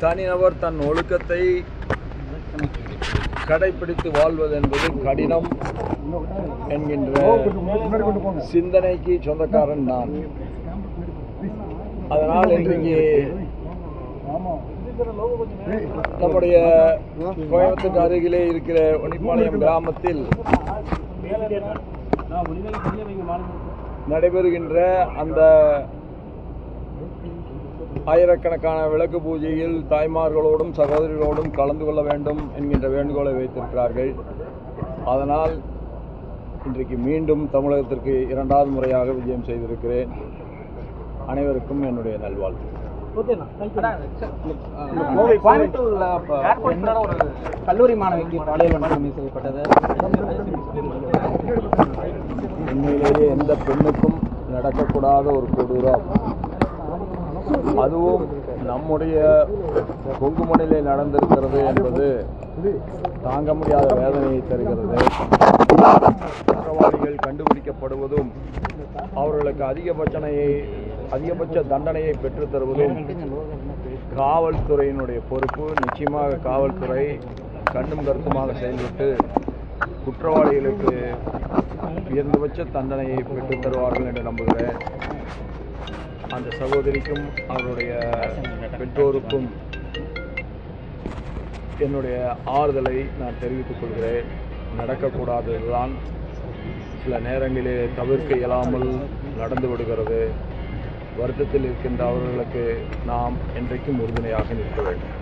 தனிநபர் தன் ஒழுக்கத்தை கடைபிடித்து வாழ்வது என்பது கடினம் என்கின்ற சிந்தனைக்கு சொந்தக்காரன் நான். அதனால் இன்றைக்கு நம்முடைய கோயம்புத்தூர் அருகிலே இருக்கிற ஒனிப்பாளையம் கிராமத்தில் நடைபெறுகின்ற அந்த ஆயிரக்கணக்கான விளக்கு பூஜையில் தாய்மார்களோடும் சகோதரிகளோடும் கலந்து கொள்ள வேண்டும் என்கின்ற வேண்டுகோளை வைத்திருக்கிறார்கள். அதனால் இன்றைக்கு மீண்டும் தமிழகத்திற்கு 2வது முறையாக விஜயம் செய்திருக்கிறேன். அனைவருக்கும் என்னுடைய நல்வாழ்வு. ஒரு கல்லூரி மாணவிக்கு பாலியல் வன்கொடுமை செய்யப்பட்டது. உண்மையிலேயே எந்த பெண்ணுக்கும் நடக்கக்கூடாத ஒரு கொடூரம், அதுவும் நம்முடைய கொங்குமணிலே நடந்திருக்கிறது என்பது தாங்க முடியாத வேதனையை தருகிறது. குற்றவாளிகள் கண்டுபிடிக்கப்படுவதும் அவர்களுக்கு அதிகபட்ச தண்டனையை பெற்றுத்தருவதும் காவல்துறையினுடைய பொறுப்பு. நிச்சயமாக காவல்துறை கண்ணும் கருத்துமாக செயல்பட்டு குற்றவாளிகளுக்கு உயர்ந்தபட்ச தண்டனையை பெற்றுத் தருவார்கள் என்று நம்புகிறேன். அந்த சகோதரிக்கும் அவருடைய பெற்றோருக்கும் என்னுடைய ஆறுதலை நான் தெரிவித்துக் கொள்கிறேன். நடக்கக்கூடாததுதான் சில நேரங்களிலே தவிர்க்க இயலாமல் நடந்து விடுகிறது. வருத்தத்தில் இருக்கின்ற அவர்களுக்கு நாம் என்றைக்கும் உறுதுணையாக நிற்க வேண்டும்.